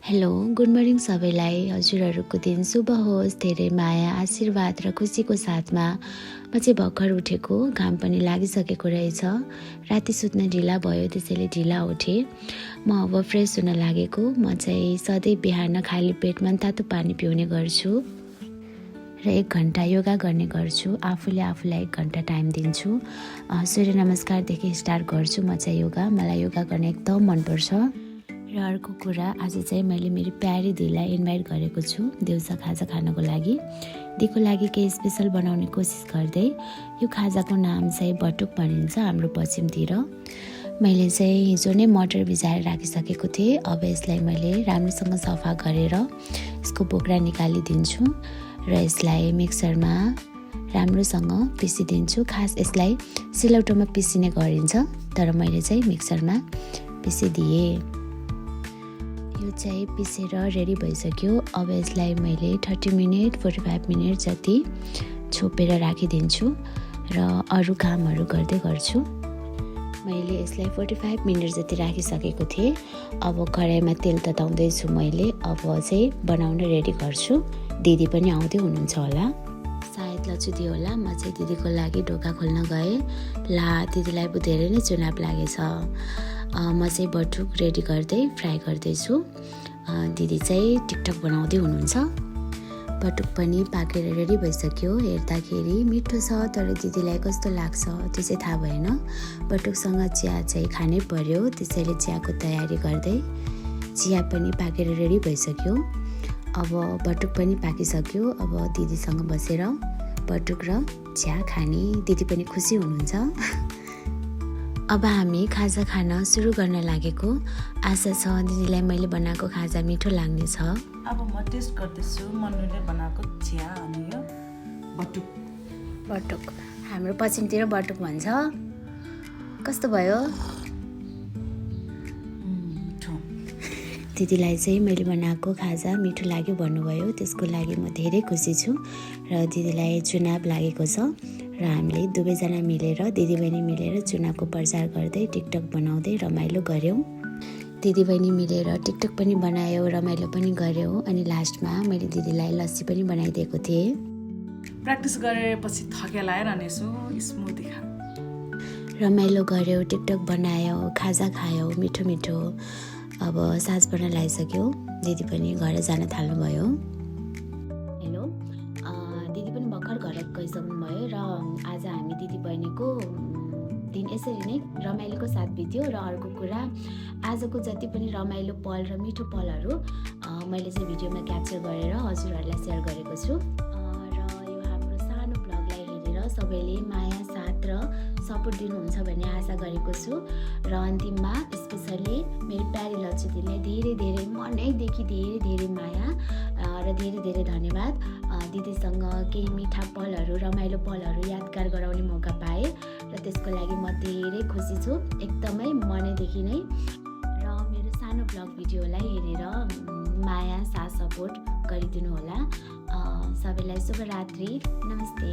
Hello, good morning सबैलाई। हजुरहरूको दिन शुभ होस्। धेरै माया, आशीर्वाद र खुसीको साथमा म चाहिँ भर्खर उठेको, घाम पनि लागिसकेको रहेछ। राति सुत्न ढिला भयो, त्यसैले ढिला उठेँ। म अब फ्रेस हुन लागेको। म चाहिँ सधैँ बिहान खाली पेटमा तातो पानी पिउने गर्छु र 1 घन्टा योगा गर्ने गर्छु। आफूले आफूलाई 1 घन्टा टाइम दिन्छु। सूर्य नमस्कारदेखि स्टार्ट गर्छु म चाहिँ योगा। मलाई योगा गर्ने एकदम मनपर्छ। र अर्को कुरा, आज चाहिँ मैले मेरो प्यारी दिदीलाई इन्भाइट गरेको छु दिउँसो खाजा खानको लागि। दिदीको लागि केही स्पेसल बनाउने कोसिस गर्दै। यो खाजाको नाम चाहिँ बटुक भनिन्छ हाम्रो पश्चिमतिर। मैले चाहिँ हिजो नै मटर भिजाएर राखिसकेको थिएँ। अब यसलाई मैले राम्रोसँग सफा गरेर यसको बोक्रा निकालिदिन्छु र यसलाई मिक्सरमा राम्रोसँग पिसिदिन्छु। खास यसलाई सिलौटोमा पिसिने गरिन्छ, तर मैले चाहिँ मिक्सरमा पिसिदिएँ। यो चाहिँ पिसेर रेडी भइसक्यो। अब यसलाई मैले 30 मिनट 45 मिनट जति छोपेर राखिदिन्छु र अरू कामहरू गर्दै गर्छु। मैले यसलाई 45 मिनट जति राखिसकेको थिएँ। अब कराईमा तेल तताउँदैछु मैले। अब चाहिँ बनाउन रेडी गर्छु। दिदी पनि आउँदै हुनुहुन्छ होला, सायद लचुदी होला। म चाहिँ दिदीको लागि ढोका खोल्न गएँ। ला, दिदीलाई धेरै नै चुनाव लागेछ। म चाहिँ बटुक रेडी गर्दै फ्राई गर्दैछु। दिदी चाहिँ टिकटक बनाउँदै हुनुहुन्छ। बटुक पनि पाकेर रेडी भइसक्यो। हेर्दाखेरि मिठो छ, तर दिदीलाई कस्तो लाग्छ त्यो चाहिँ थाहा भएन। बटुकसँग चिया चाहिँ खानै पर्यो, त्यसैले चियाको तयारी गर्दै। चिया पनि पाकेर रेडी भइसक्यो। अब बटुक पनि पाकिसक्यो। अब दिदीसँग बसेर बटुक र चिया खाने। दिदी पनि खुसी हुनुहुन्छ। अब हामी खाजा खान सुरु गर्न लागेको। आशा छ दिदीलाई मैले बनाएको खाजा मिठो लाग्नेछ। अब म टेस्ट गर्दैछु मन्नुले बनाएको चिया अनि यो बटुक हाम्रो पश्चिमतिर बटुक भन्छ। कस्तो भयो? दिदीलाई चाहिँ मैले बनाएको खाजा मिठो लाग्यो भन्नुभयो। त्यसको लागि म धेरै खुसी छु र दिदीलाई चुनाव लागेको छ र हामीले दुवैजना मिलेर, दिदीबहिनी मिलेर चुनावको प्रचार गर्दै टिकटक बनाउँदै रमाइलो गऱ्यौँ। दिदीबहिनी मिलेर टिकटक पनि बनायौँ, रमाइलो पनि गऱ्यौँ। अनि लास्टमा मैले दिदीलाई लस्सी पनि बनाइदिएको थिएँ। प्र्याक्टिस गरेपछि थके लागेर अनि यसो स्मुदी खा। रमाइलो गऱ्यौँ, टिकटक बनायौँ, खाजा खायौँ मिठो मिठो। अब साँझ पर्न लागिसक्यो। दिदी पनि घर जान थाल्नुभयो। हेलो, दिदी पनि भर्खर घर गइसक्नुभयो र आज हामी दिदी बहिनीको दिन यसरी नै रमाइलोको साथ बित्यो। र अर्को कुरा, आजको जति पनि रमाइलो पल र मिठो पलहरू मैले चाहिँ भिडियोमा क्याप्चर गरेर हजुरहरूलाई सेयर गरेको छु। र यो हाम्रो सानो ब्लगलाई हेरेर सबैले माया, साथ र सपोर्ट दिनुहुन्छ भन्ने आशा गरेको छु। र अन्तिममा स्पेसली मेरो प्यारी लचुदीलाई धेरै धेरै मनैदेखि धेरै माया र धेरै धन्यवाद। दिदीसँग केही मिठा पलहरू, रमाइलो पलहरू यादगार गराउने मौका पाएँ र त्यसको लागि म धेरै खुसी छु, एकदमै मनैदेखि नै। र मेरो सानो ब्लग भिडियोलाई हेरेर माया, साथ, सपोर्ट गरिदिनु होला। सबैलाई शुभरात्रि, नमस्ते।